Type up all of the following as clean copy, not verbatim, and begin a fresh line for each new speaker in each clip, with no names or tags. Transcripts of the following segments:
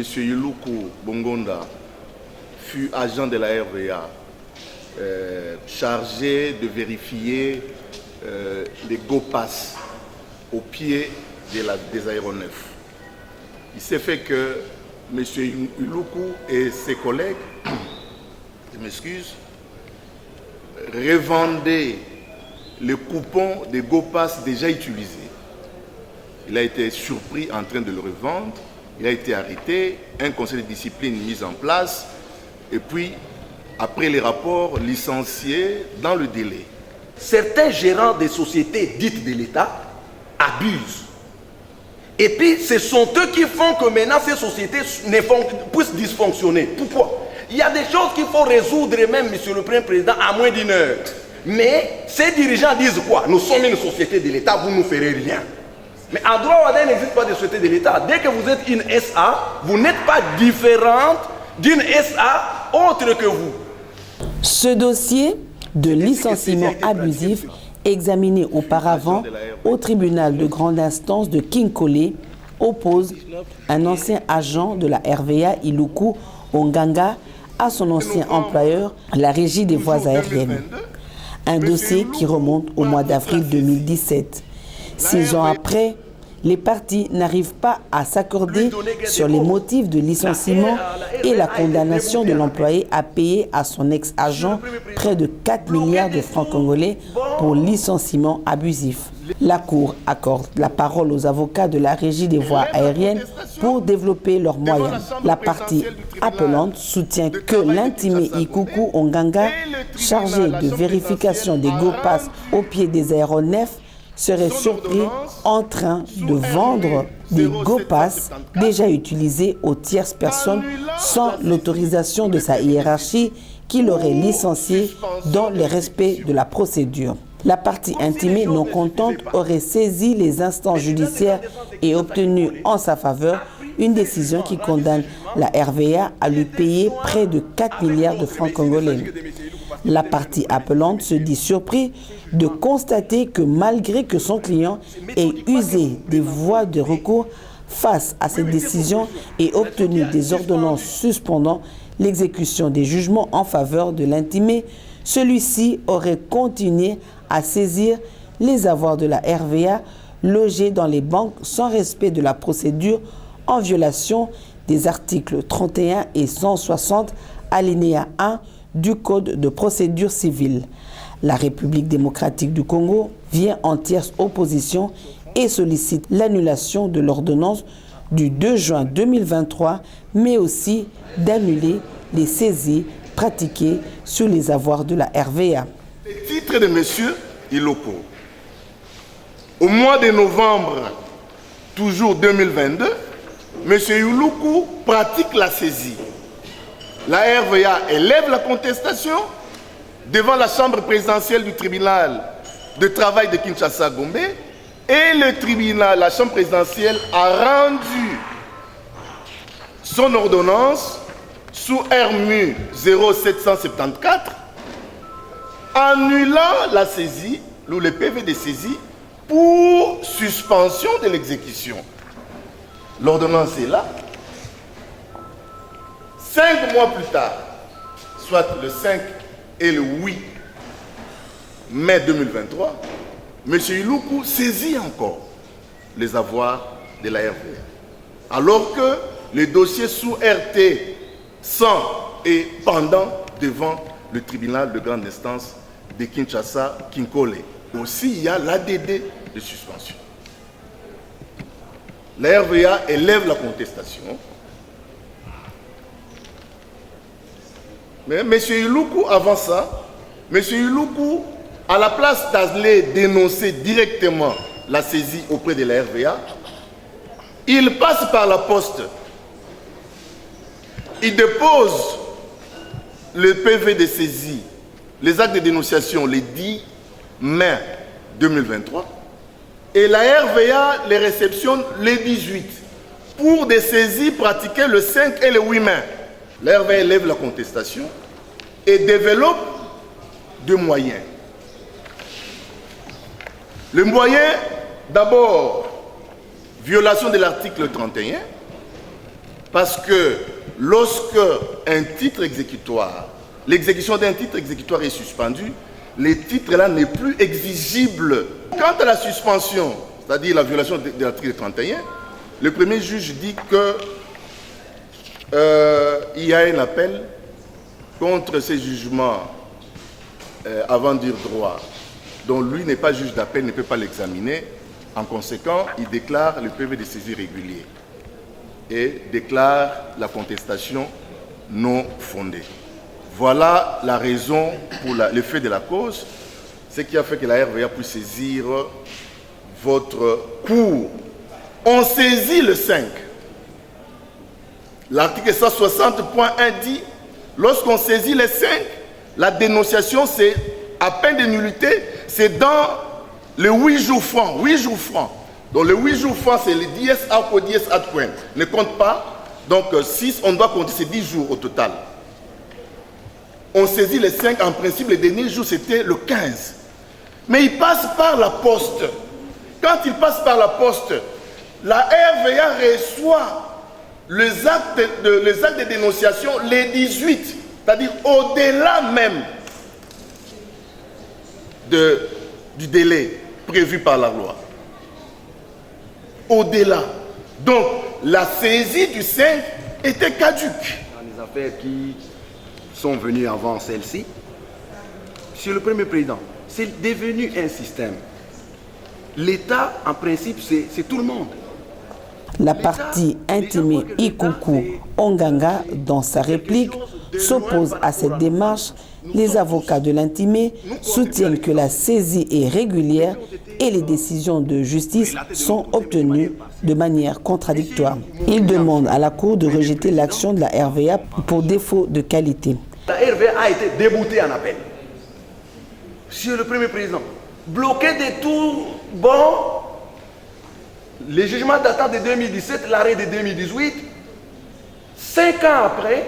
M. Iluku Bongonda fut agent de la RVA, chargé de vérifier les GoPass au pied des aéronefs. Il s'est fait que M. Iluku et ses collègues, je m'excuse, revendaient les coupons des GoPass déjà utilisés. Il a été surpris en train de le revendre, il a été arrêté, un conseil de discipline mis en place, et puis, après les rapports, licencié dans le délai.
Certains gérants des sociétés dites de l'État abusent. Et puis, ce sont eux qui font que maintenant ces sociétés puissent dysfonctionner. Pourquoi? Il y a des choses qu'il faut résoudre même, Monsieur le Premier Président, à moins d'une heure. Mais ces dirigeants disent quoi? Nous sommes une société de l'État, vous ne nous ferez rien. Mais en droit ouadien, il n'existe pas de société de l'État. Dès que vous êtes une SA, vous n'êtes pas différente d'une SA autre que vous.
Ce dossier de licenciement abusif, examiné auparavant au tribunal de grande instance de Kinkole, oppose un ancien agent de la RVA, Iluku Onganga, à son ancien employeur, la Régie des voies aériennes. Un dossier qui remonte au mois d'avril 2017. 6 ans après, les parties n'arrivent pas à s'accorder sur les motifs de licenciement et la condamnation de l'employé à payer à son ex-agent près de 4 milliards de francs congolais pour licenciement abusif. La Cour accorde la parole aux avocats de la Régie des voies aériennes pour développer leurs moyens. La partie appelante soutient que l'intimé Ikuku Onganga, chargé de vérification des GoPass au pied des aéronefs, serait surpris en train de vendre des GoPass déjà utilisés aux tierces personnes sans l'autorisation de sa hiérarchie qui l'aurait licencié dans le respect de la procédure. La partie intimée non contente aurait saisi les instances judiciaires et obtenu en sa faveur une décision qui condamne la RVA à lui payer près de 4 milliards de francs congolais. La partie appelante se dit surpris de constater que malgré que son client ait usé des voies de recours face à cette décision et obtenu des ordonnances suspendant l'exécution des jugements en faveur de l'intimé, celui-ci aurait continué à saisir les avoirs de la RVA logés dans les banques sans respect de la procédure en violation des articles 31 et 160 alinéa 1 du Code de procédure civile. La République démocratique du Congo vient en tierce opposition et sollicite l'annulation de l'ordonnance du 2 juin 2023, mais aussi d'annuler les saisies pratiquées sur les avoirs de la RVA.
Le titre de M. Iluku. Au mois de novembre, toujours 2022, M. Iluku pratique la saisie. La RVA élève la contestation devant la chambre présidentielle du tribunal de travail de Kinshasa-Gombe et le tribunal, la chambre présidentielle, a rendu son ordonnance sous RMU 0774 annulant la saisie, ou le PV de saisie, pour suspension de l'exécution. L'ordonnance est là. 5 mois plus tard, soit le 5 et le 8 mai 2023, M. Iluku saisit encore les avoirs de la RVA. Alors que le dossier sous RT 100 est pendant devant le tribunal de grande instance de Kinshasa, Kinkole. Aussi, il y a l'ADD de suspension. La RVA élève la contestation. Mais M. Iluku, avant ça, M. Iluku, à la place d'aller dénoncer directement la saisie auprès de la RVA, il passe par la poste. Il dépose le PV de saisie, les actes de dénonciation, les 10 mai 2023, et la RVA les réceptionne les 18 pour des saisies pratiquées le 5 et le 8 mai. La RVA élève la contestation et développe des moyens. Le moyen, d'abord, violation de l'article 31, Parce que lorsque un titre exécutoire, l'exécution d'un titre exécutoire est suspendue, le titre là n'est plus exigible. Quant à la suspension, c'est-à-dire la violation de l'article 31, le premier juge dit que il y a un appel contre ces jugements avant dire droit, dont lui n'est pas juge d'appel, ne peut pas l'examiner. En conséquent, il déclare le PV de saisie régulier et déclare la contestation non fondée. Voilà la raison pour le fait de la cause, ce qui a fait que la RVA puisse saisir votre cours. On saisit le 5. L'article 160.1 dit, lorsqu'on saisit les 5, la dénonciation, c'est à peine de nullité, c'est dans les 8 jours francs. 8 jours francs. Donc les 8 jours francs, c'est les 10 ad au 10 ad point. Ne compte pas. Donc 6, on doit compter, c'est 10 jours au total. On saisit les 5, en principe, le dernier jour, c'était le 15. Mais il passe par la poste. Quand il passe par la poste, la RVA reçoit les actes de dénonciation les 18, c'est-à-dire au-delà même du délai prévu par la loi. Au-delà. Donc, la saisie du 5 était caduque.
Dans les affaires qui sont venues avant celle-ci, Monsieur le Premier Président, c'est devenu un système. L'État, en principe, c'est tout le monde.
La partie intimée Ikuku Onganga, dans sa réplique, s'oppose à cette démarche. Les avocats de l'intimé soutiennent que la saisie est régulière et les décisions de justice sont obtenues de manière contradictoire. Ils demandent à la Cour de rejeter l'action de la RVA pour défaut de qualité.
La RVA a été déboutée en appel. Monsieur le Premier Président, bloqué de tout bon, les jugements datant de 2017, l'arrêt de 2018, 5 ans après,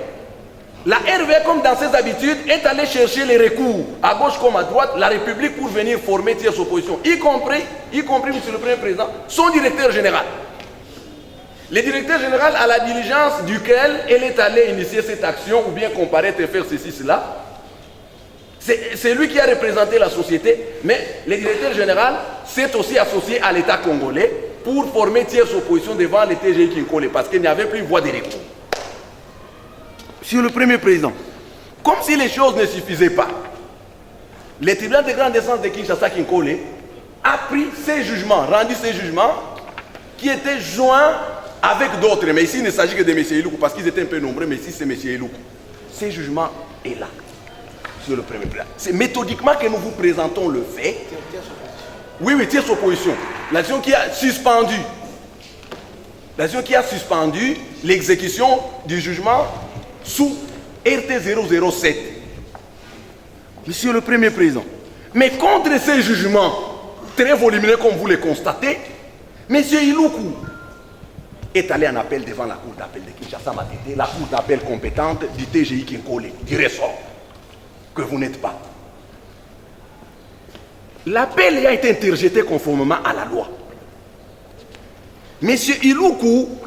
la RVA, comme dans ses habitudes, est allée chercher les recours, à gauche comme à droite, la République pour venir former tierce opposition, y compris, Monsieur le Premier Président, son directeur général. Le directeur général, à la diligence duquel elle est allée initier cette action, ou bien comparaître et faire ceci, cela, c'est lui qui a représenté la société, mais le directeur général s'est aussi associé à l'État congolais pour former tierce opposition devant le TGI Kinkole, parce qu'il n'y avait plus voie de recours. Monsieur le Premier Président, comme si les choses ne suffisaient pas, le tribunal de grande instance de Kinshasa Kinkole a pris ses jugements, rendu ses jugements qui étaient joints avec d'autres. Mais ici, il ne s'agit que de M. Iloukou, parce qu'ils étaient un peu nombreux, mais ici, c'est M. Iloukou. Ces jugements est là, Monsieur le Premier Président. C'est méthodiquement que nous vous présentons le fait. Oui, tierce opposition. L'action qui a suspendu. L'action qui a suspendu l'exécution du jugement sous RT 007. Monsieur le Premier Président, mais contre ces jugements très volumineux comme vous les constatez, M. Iloukou est allé en appel devant la Cour d'appel de Kinshasa Matete, la Cour d'appel compétente du TGI Kinkole, du ressort, que vous n'êtes pas. L'appel a été interjeté conformément à la loi. M. Iloukou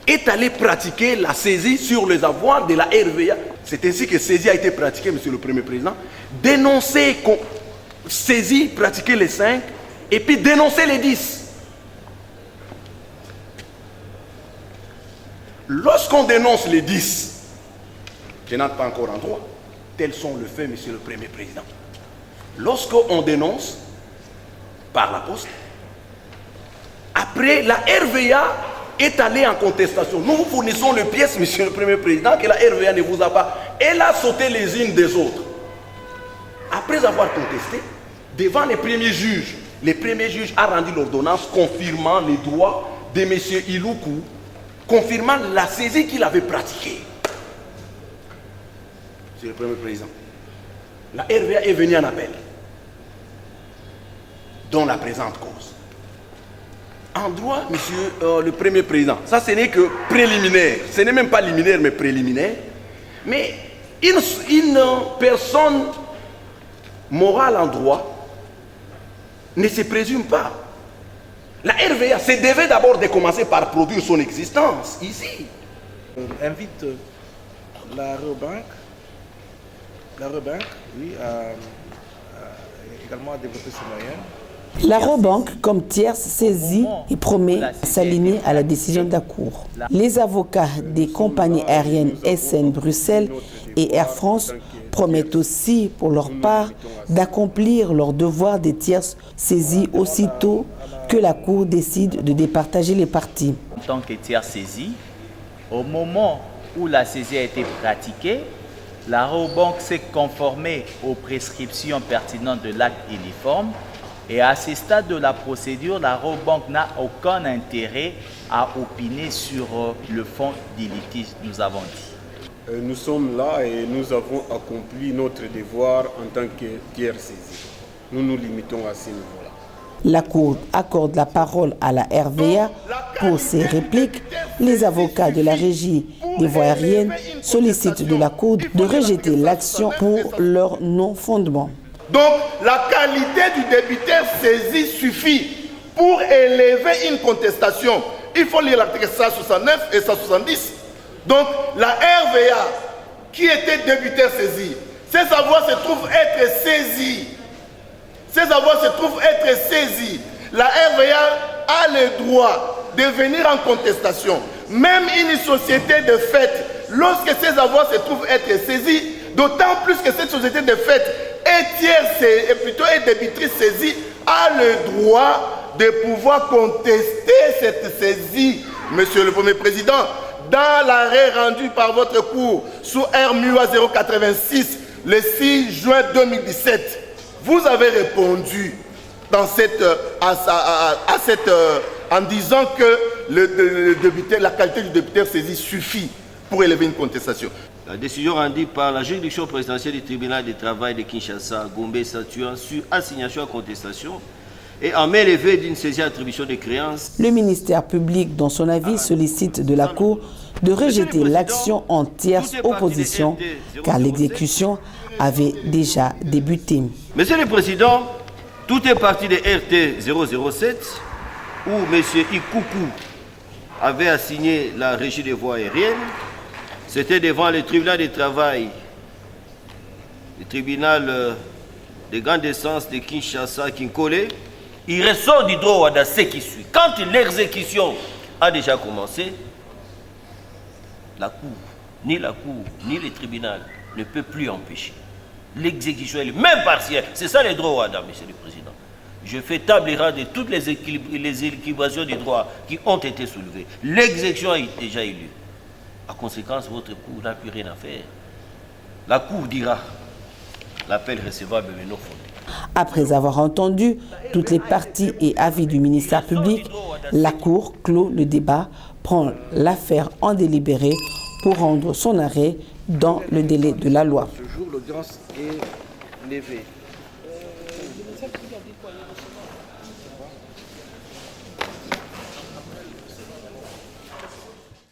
est allé pratiquer la saisie sur les avoirs de la RVA. C'est ainsi que saisie a été pratiquée, Monsieur le Premier Président. Dénoncer, saisie, pratiquer les 5, et puis dénoncer les 10. Lorsqu'on dénonce les 10, je n'entre pas encore en droit, tels sont le fait, Monsieur le Premier Président. Lorsqu'on dénonce par la poste, après la RVA est allée en contestation. Nous vous fournissons les pièces, Monsieur le Premier Président, que la RVA ne vous a pas. Elle a sauté les unes des autres. Après avoir contesté, devant les premiers juges, le premier juge a rendu l'ordonnance confirmant les droits de M. Iloukou, confirmant la saisie qu'il avait pratiquée. Monsieur le Premier Président, la RVA est venue en appel, dont la présente cause. En droit, Monsieur le Premier Président, ça ce n'est que préliminaire, ce n'est même pas liminaire mais préliminaire, mais une personne morale en droit ne se présume pas. La RVA se devait d'abord de commencer par produire son existence ici.
On invite la Rebanque, oui, également à développer ses moyens.
La Rebanque, comme tierce, saisit et promet s'aligner à la décision de la Cour. Les avocats des compagnies aériennes SN Bruxelles et Air France promettent aussi, pour leur part, d'accomplir leur devoir des tierces saisies aussitôt que la Cour décide de départager les parties.
En tant que tiers saisi, au moment où la saisie a été pratiquée, la Rebanque s'est conformée aux prescriptions pertinentes de l'acte uniforme. Et à ce stade de la procédure, la Rebanque n'a aucun intérêt à opiner sur le fond du litige, nous avons dit.
Nous sommes là et nous avons accompli notre devoir en tant que tiers saisi. Nous nous limitons à ce niveau-là.
La Cour accorde la parole à la RVA pour ses répliques. Les avocats de la Régie des voies aériennes sollicitent de la Cour de rejeter l'action pour leur non-fondement.
Donc, la qualité du débiteur saisi suffit pour élever une contestation. Il faut lire l'article 169 et 170. Donc, la RVA, qui était débiteur saisi, ses avoirs se trouvent être saisis. Ses avoirs se trouvent être saisis. La RVA a le droit de venir en contestation. Même une société de fait, lorsque ses avoirs se trouvent être saisis, d'autant plus que cette société de fait est débitrice saisie, a le droit de pouvoir contester cette saisie. Monsieur le Premier Président, dans l'arrêt rendu par votre cour sous RMUA 086 le 6 juin 2017, vous avez répondu dans en disant que la qualité du débiteur saisi suffit pour élever une contestation.
La décision rendue par la juridiction présidentielle du tribunal du travail de Kinshasa, Gombe, statuant sur assignation à contestation et en mai levé d'une saisie à attribution de créances.
Le ministère public, dans son avis, sollicite de la Cour de rejeter l'action en tierce opposition car l'exécution avait déjà débuté.
Monsieur le Président, tout est parti de RT 007 où M. Ikoukou avait assigné la régie des voies aériennes. C'était devant le tribunal du travail, le tribunal de grande instance de Kinshasa, Kinkole. Il ressort du droit de ce qui suit. Quand l'exécution a déjà commencé, la Cour, ni le tribunal ne peut plus empêcher. L'exécution est même partielle. C'est ça le droit, Monsieur le Président. Je fais table rase de toutes les équilibrations du droit qui ont été soulevées. L'exécution a déjà eu lieu. En conséquence, votre cour n'a plus rien à faire. La Cour dira l'appel recevable mais non fondé.
Après avoir entendu toutes les parties et avis du ministère public, la Cour clôt le débat, prend l'affaire en délibéré pour rendre son arrêt dans le délai de la loi.
Ce jour, l'audience est levée.